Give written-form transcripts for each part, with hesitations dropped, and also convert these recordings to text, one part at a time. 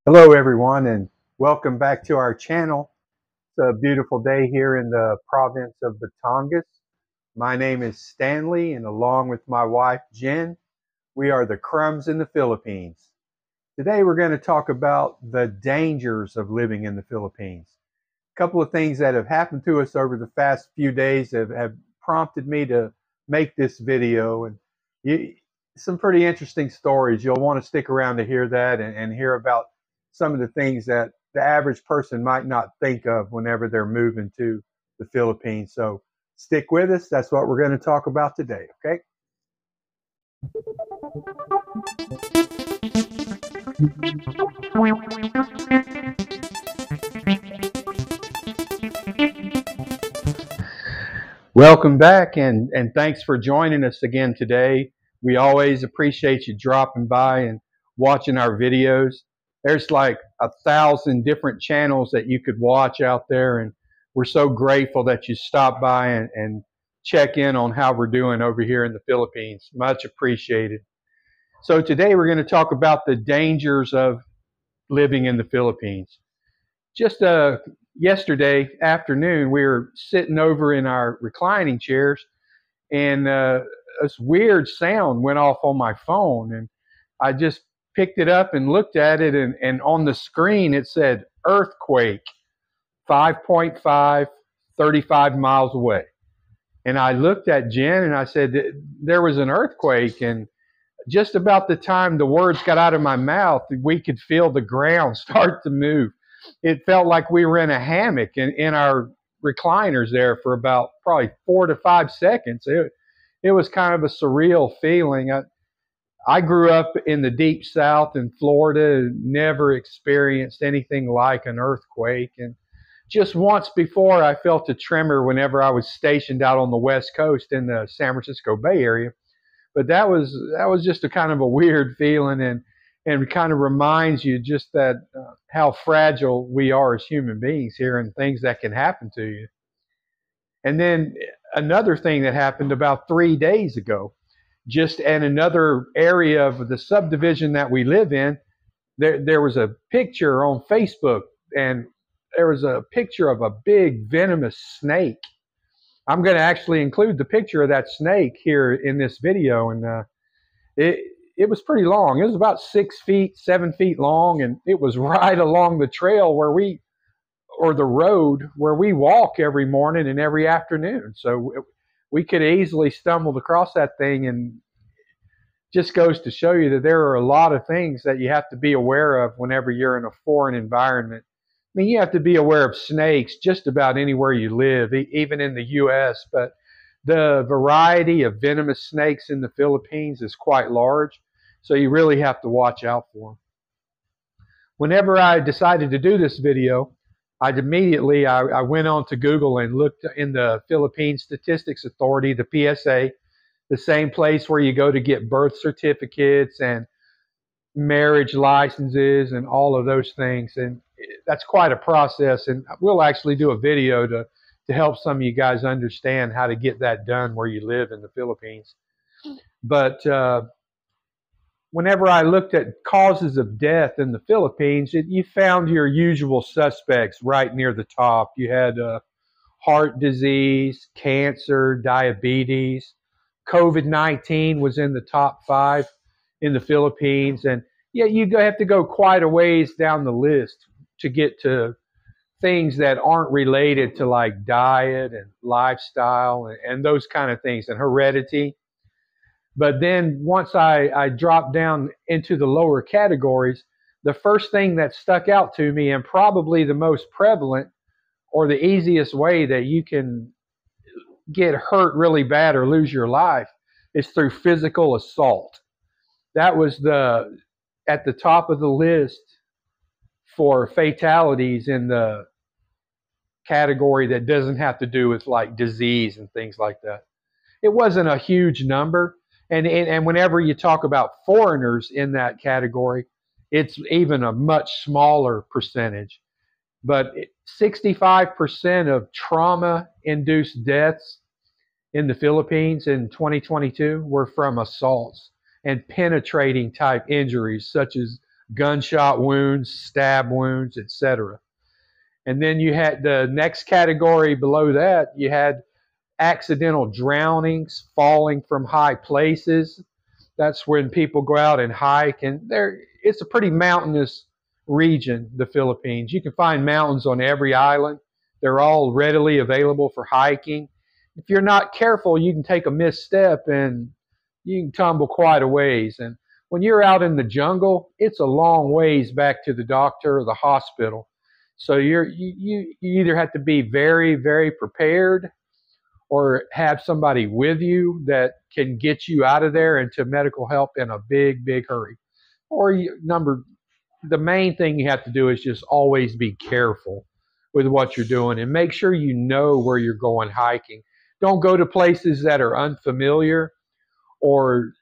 Hello everyone and welcome back to our channel. It's a beautiful day here in the province of Batangas. My name is Stanley and along with my wife Jen, we are the Crumbs in the Philippines. Today we're going to talk about the dangers of living in the Philippines. A couple of things that have happened to us over the past few days have prompted me to make this video, and some pretty interesting stories. You'll want to stick around to hear that and hear about some of the things that the average person might not think of whenever they're moving to the Philippines. So stick with us. That's what we're going to talk about today, okay? Welcome back and thanks for joining us again today. We always appreciate you dropping by and watching our videos. There's like 1,000 different channels that you could watch out there, and we're so grateful that you stopped by and check in on how we're doing over here in the Philippines. Much appreciated. So today we're going to talk about the dangers of living in the Philippines. Just yesterday afternoon, we were sitting over in our reclining chairs, and this weird sound went off on my phone, and I just picked it up and looked at it, and on the screen it said earthquake 5.5, 35 miles away. And I looked at Jen and I said, there was an earthquake. And just about the time the words got out of my mouth, we could feel the ground start to move. It felt like we were in a hammock in our recliners there for about probably 4 to 5 seconds. It was kind of a surreal feeling. I grew up in the deep south in Florida, never experienced anything like an earthquake. And just once before, I felt a tremor whenever I was stationed out on the West Coast in the San Francisco Bay Area. But that was just a kind of a weird feeling, and kind of reminds you just that how fragile we are as human beings here and things that can happen to you. And then another thing that happened about 3 days ago, just in another area of the subdivision that we live in, there was a picture on Facebook, and there was a picture of a big venomous snake. I'm going to actually include the picture of that snake here in this video, and it it was pretty long. It was about 6 feet, 7 feet long, and it was right along the trail or the road where we walk every morning and every afternoon. So we could easily stumbled across that thing, and just goes to show you that there are a lot of things that you have to be aware of whenever you're in a foreign environment. I mean, you have to be aware of snakes just about anywhere you live, even in the U.S., but the variety of venomous snakes in the Philippines is quite large, so you really have to watch out for them. Whenever I decided to do this video, I went on to Google and looked in the Philippine Statistics Authority, the PSA, the same place where you go to get birth certificates and marriage licenses and all of those things. And that's quite a process. And we'll actually do a video to help some of you guys understand how to get that done where you live in the Philippines. But whenever I looked at causes of death in the Philippines, you found your usual suspects right near the top. You had heart disease, cancer, diabetes. COVID-19 was in the top 5 in the Philippines. And yeah, you have to go quite a ways down the list to get to things that aren't related to like diet and lifestyle and those kind of things and heredity. But then once I dropped down into the lower categories, the first thing that stuck out to me, and probably the most prevalent or the easiest way that you can get hurt really bad or lose your life, is through physical assault. That was at the top of the list for fatalities in the category that doesn't have to do with like disease and things like that. It wasn't a huge number, and whenever you talk about foreigners in that category, it's even a much smaller percentage. But 65% of trauma-induced deaths in the Philippines in 2022 were from assaults and penetrating type injuries such as gunshot wounds, stab wounds, etc. And then you had the next category below that, you had accidental drownings, falling from high places. That's when people go out and hike, and it's a pretty mountainous region, the Philippines. You can find mountains on every island. They're all readily available for hiking. If you're not careful, you can take a misstep and you can tumble quite a ways. And when you're out in the jungle, it's a long ways back to the doctor or the hospital. So you either have to be very, very prepared or have somebody with you that can get you out of there into medical help in a big, big hurry. Or the main thing you have to do is just always be careful with what you're doing and make sure you know where you're going hiking. Don't go to places that are unfamiliar, or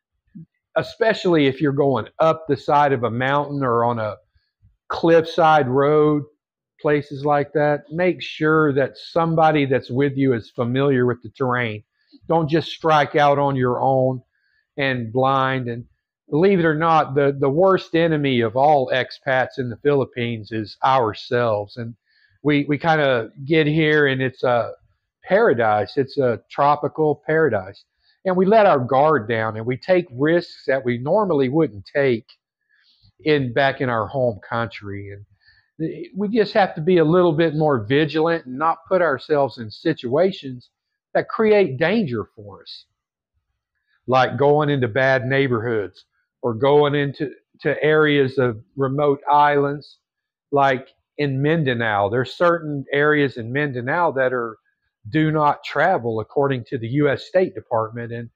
especially if you're going up the side of a mountain or on a cliffside road, places like that. Make sure that somebody that's with you is familiar with the terrain. Don't just strike out on your own and blind. And believe it or not, the worst enemy of all expats in the Philippines is ourselves. And we kind of get here and it's a paradise. It's a tropical paradise. And we let our guard down and we take risks that we normally wouldn't take back in our home country. And we just have to be a little bit more vigilant and not put ourselves in situations that create danger for us, like going into bad neighborhoods or going into areas of remote islands, like in Mindanao. There's certain areas in Mindanao that are do not travel according to the U.S. State Department, and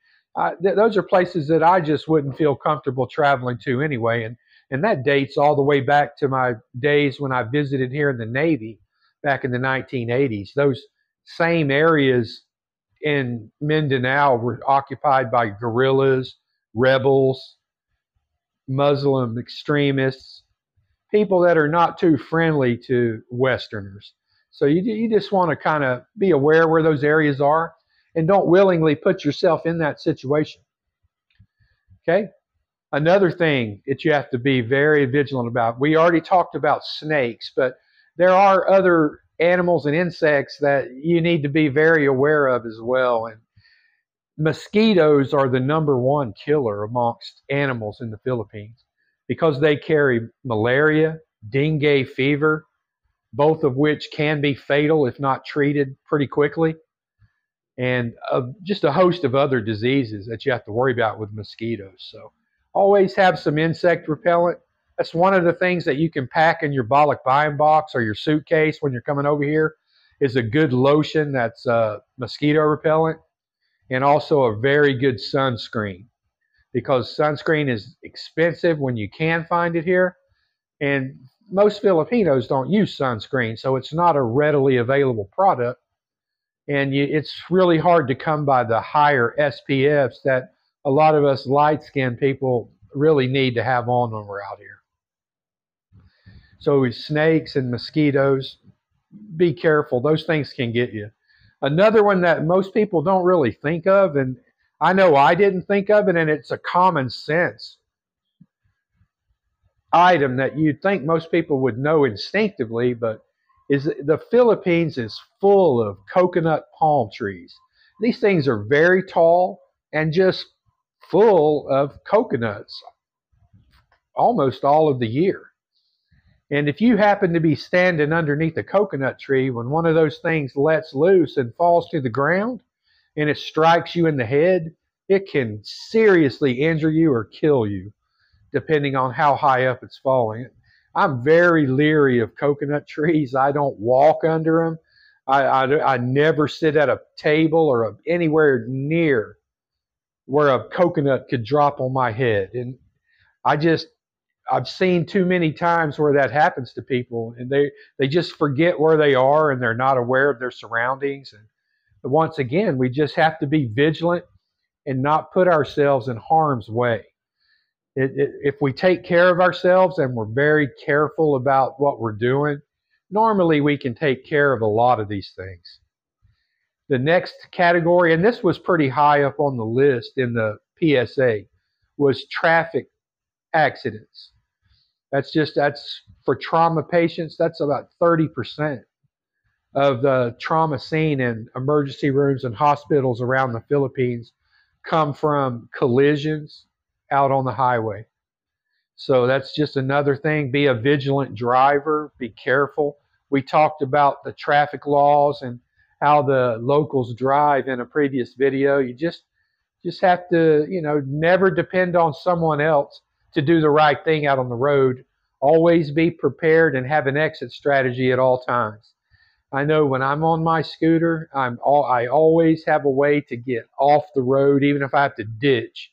those are places that I just wouldn't feel comfortable traveling to anyway. And that dates all the way back to my days when I visited here in the Navy back in the 1980s. Those same areas in Mindanao were occupied by guerrillas, rebels, Muslim extremists, people that are not too friendly to Westerners. So you just want to kind of be aware where those areas are and don't willingly put yourself in that situation. Okay? Another thing that you have to be very vigilant about, we already talked about snakes, but there are other animals and insects that you need to be very aware of as well. And mosquitoes are the number one killer amongst animals in the Philippines because they carry malaria, dengue fever, both of which can be fatal if not treated pretty quickly, and just a host of other diseases that you have to worry about with mosquitoes. So always have some insect repellent. That's one of the things that you can pack in your balikbayan box or your suitcase when you're coming over here, is a good lotion that's mosquito repellent, and also a very good sunscreen, because sunscreen is expensive when you can find it here. And most Filipinos don't use sunscreen, so it's not a readily available product. And it's really hard to come by the higher SPFs that a lot of us light-skinned people really need to have on when we're out here. So with snakes and mosquitoes, be careful. Those things can get you. Another one that most people don't really think of, and I know I didn't think of it, and it's a common sense item that you'd think most people would know instinctively, but is the Philippines is full of coconut palm trees. These things are very tall and just full of coconuts almost all of the year. And if you happen to be standing underneath a coconut tree when one of those things lets loose and falls to the ground and it strikes you in the head, it can seriously injure you or kill you, depending on how high up it's falling. I'm very leery of coconut trees. I don't walk under them. I never sit at a table or anywhere near where a coconut could drop on my head. And I've seen too many times where that happens to people, and they just forget where they are and they're not aware of their surroundings. And once again, we just have to be vigilant and not put ourselves in harm's way. If we take care of ourselves and we're very careful about what we're doing, normally we can take care of a lot of these things. The next category, and this was pretty high up on the list in the PSA, was traffic accidents. That's for trauma patients. That's about 30% of the trauma seen in emergency rooms and hospitals around the Philippines come from collisions out on the highway. So that's just another thing. Be a vigilant driver. Be careful. We talked about the traffic laws and how the locals drive in a previous video. You just have to, never depend on someone else to do the right thing out on the road. Always be prepared and have an exit strategy at all times. I know when I'm on my scooter, I always have a way to get off the road, even if I have to ditch.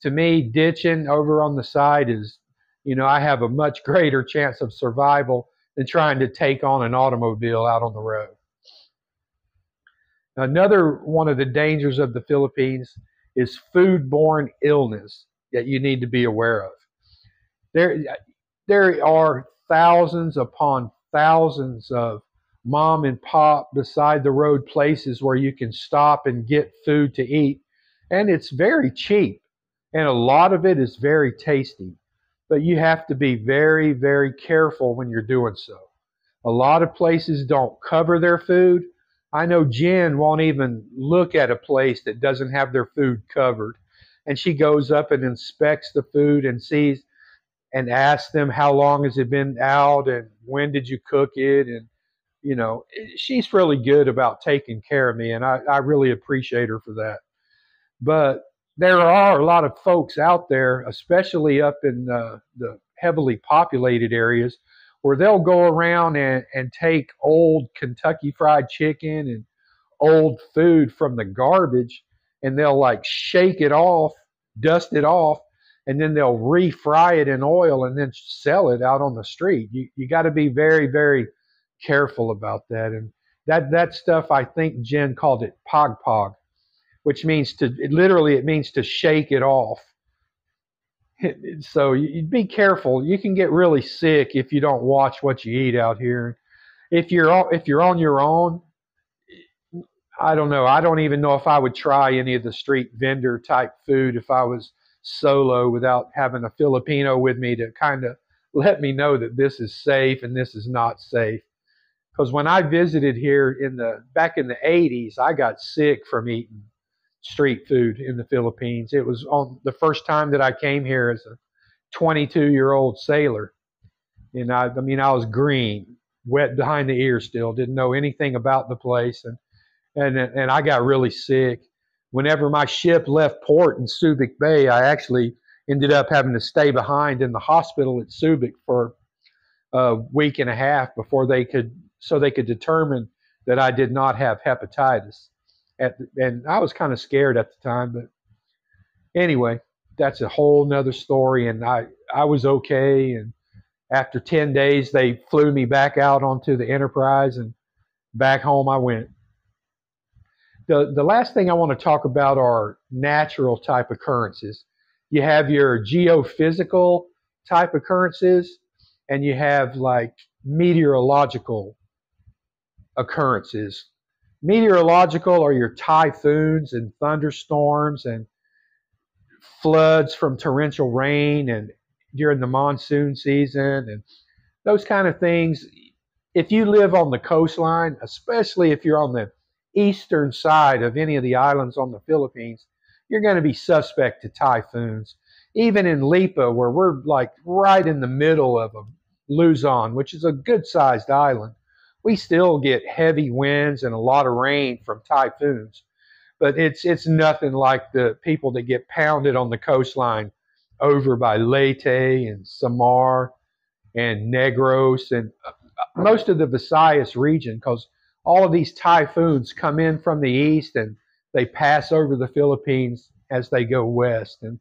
To me, ditching over on the side is, I have a much greater chance of survival than trying to take on an automobile out on the road. Another one of the dangers of the Philippines is foodborne illness that you need to be aware of. There are thousands upon thousands of mom and pop beside the road places where you can stop and get food to eat, and it's very cheap, and a lot of it is very tasty. But you have to be very, very careful when you're doing so. A lot of places don't cover their food. I know Jen won't even look at a place that doesn't have their food covered. And she goes up and inspects the food and sees and asks them how long has it been out and when did you cook it. And, she's really good about taking care of me. And I really appreciate her for that. But there are a lot of folks out there, especially up in the heavily populated areas, where they'll go around and take old Kentucky Fried Chicken and old food from the garbage, and they'll like shake it off, dust it off, and then they'll refry it in oil and then sell it out on the street. You got to be very, very careful about that. And that stuff, I think Jen called it pog, which means it means to shake it off. So you be careful. You can get really sick if you don't watch what you eat out here. If you're on your own, I don't know. I don't even know if I would try any of the street vendor type food if I was solo without having a Filipino with me to kind of let me know that this is safe and this is not safe. Because when I visited here back in the 80s, I got sick from eating street food in the Philippines. It was on the first time that I came here as a 22-year-old sailor. And I was green, wet behind the ears still, didn't know anything about the place. And I got really sick. Whenever my ship left port in Subic Bay, I actually ended up having to stay behind in the hospital at Subic for a week and a half so they could determine that I did not have hepatitis. And I was kind of scared at the time, but anyway, that's a whole nother story. And I was okay. And after 10 days, they flew me back out onto the Enterprise, and back home I went. The last thing I want to talk about are natural type occurrences. You have your geophysical type occurrences, and you have like meteorological occurrences. Meteorological are your typhoons and thunderstorms and floods from torrential rain and during the monsoon season and those kind of things. If you live on the coastline, especially if you're on the eastern side of any of the islands on the Philippines, you're going to be suspect to typhoons. Even in Lipa, where we're like right in the middle of Luzon, which is a good-sized island, we still get heavy winds and a lot of rain from typhoons. But it's nothing like the people that get pounded on the coastline over by Leyte and Samar and Negros and most of the Visayas region, because all of these typhoons come in from the east and they pass over the Philippines as they go west. And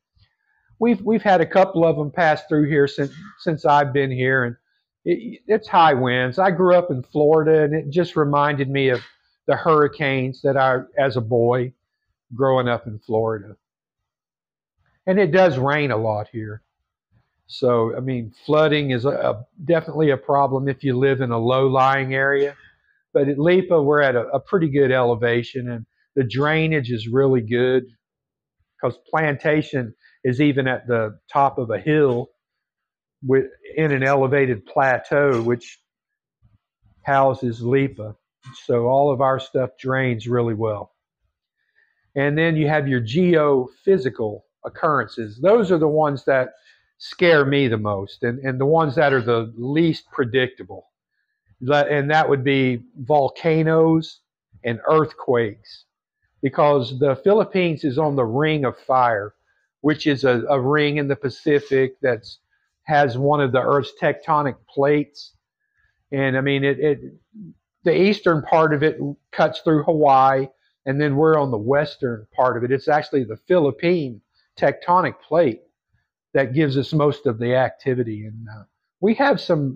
we've had a couple of them pass through here since I've been here, and it's high winds. I grew up in Florida, and it just reminded me of the hurricanes that as a boy growing up in Florida. And it does rain a lot here. So, flooding is definitely a problem if you live in a low-lying area. But at Lipa, we're at a pretty good elevation, and the drainage is really good because Plantation is even at the top of a hill. in an elevated plateau, which houses Lipa. So all of our stuff drains really well. And then you have your geophysical occurrences. Those are the ones that scare me the most, and the ones that are the least predictable. And that would be volcanoes and earthquakes, because the Philippines is on the Ring of Fire, which is a ring in the Pacific that has one of the Earth's tectonic plates. And I mean, the eastern part of it cuts through Hawaii, and then we're on the western part of it. It's actually the Philippine tectonic plate that gives us most of the activity. And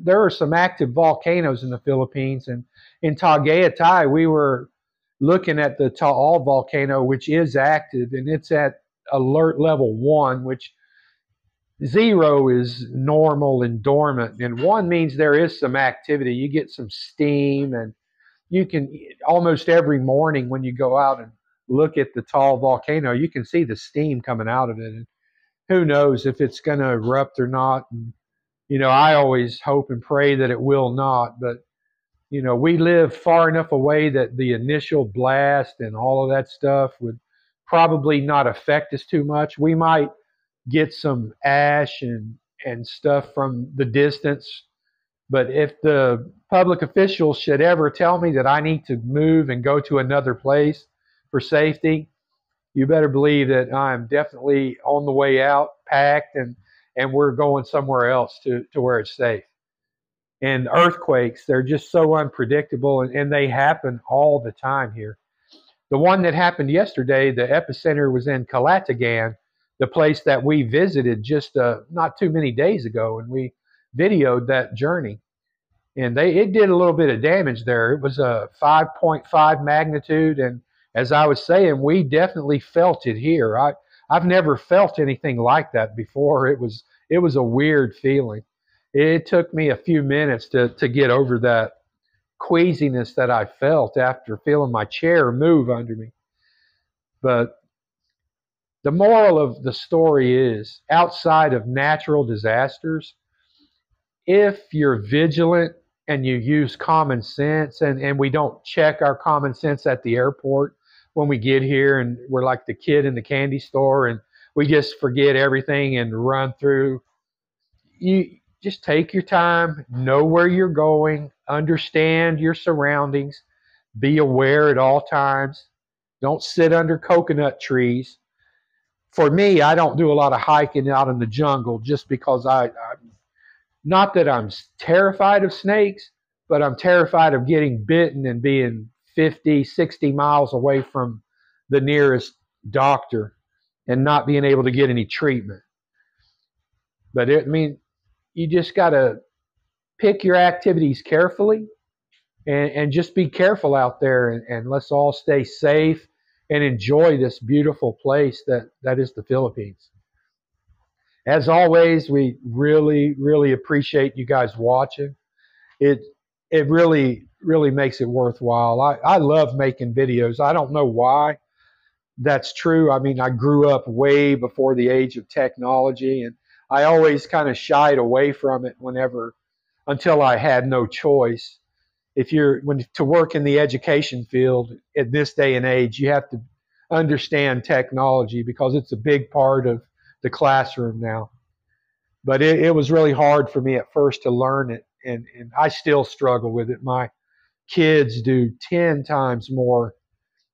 there are some active volcanoes in the Philippines. And in Tagaytay, we were looking at the Taal volcano, which is active, and it's at alert level 1, which 0 is normal and dormant, and 1 means there is some activity. You get some steam, and you can almost every morning when you go out and look at the Taal volcano, you can see the steam coming out of it. And who knows if it's going to erupt or not. And, I always hope and pray that it will not, but we live far enough away that the initial blast and all of that stuff would probably not affect us too much. We might get some ash and stuff from the distance. But if the public officials should ever tell me that I need to move and go to another place for safety, you better believe that I'm definitely on the way out, packed, and we're going somewhere else to where it's safe. And earthquakes, they're just so unpredictable, and they happen all the time here. The one that happened yesterday, the epicenter was in Calatagan, the place that we visited just not too many days ago, and we videoed that journey. And it did a little bit of damage there. It was a 5.5 magnitude, and as I was saying, we definitely felt it here. I've never felt anything like that before. It was a weird feeling. It took me a few minutes to get over that queasiness that I felt after feeling my chair move under me. But the moral of the story is, outside of natural disasters, if you're vigilant and you use common sense, and we don't check our common sense at the airport when we get here, and we're like the kid in the candy store and we just forget everything and run through. You just take your time, know where you're going, understand your surroundings, be aware at all times. Don't sit under coconut trees. For me, I don't do a lot of hiking out in the jungle just because I'm not that I'm terrified of snakes, but I'm terrified of getting bitten and being 50, 60 miles away from the nearest doctor and not being able to get any treatment. But you just got to pick your activities carefully, and just be careful out there, and let's all stay safe and enjoy this beautiful place that is the Philippines. As always, we really, really appreciate you guys watching. It really makes it worthwhile. I love making videos. I don't know why that's true. I mean, I grew up way before the age of technology, and I always kind of shied away from it until I had no choice. To work in the education field at this day and age, you have to understand technology because it's a big part of the classroom now. But it was really hard for me at first to learn it, and I still struggle with it. My kids do 10 times more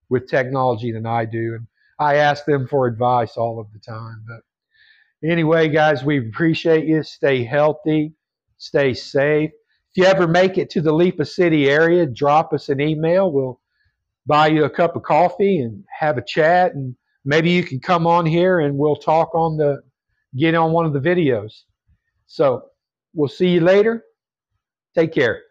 with technology than I do, and I ask them for advice all of the time. But anyway, guys, we appreciate you. Stay healthy, stay safe. If you ever make it to the Lipa City area, drop us an email. We'll buy you a cup of coffee and have a chat, and maybe you can come on here and we'll get on one of the videos. So we'll see you later. Take care.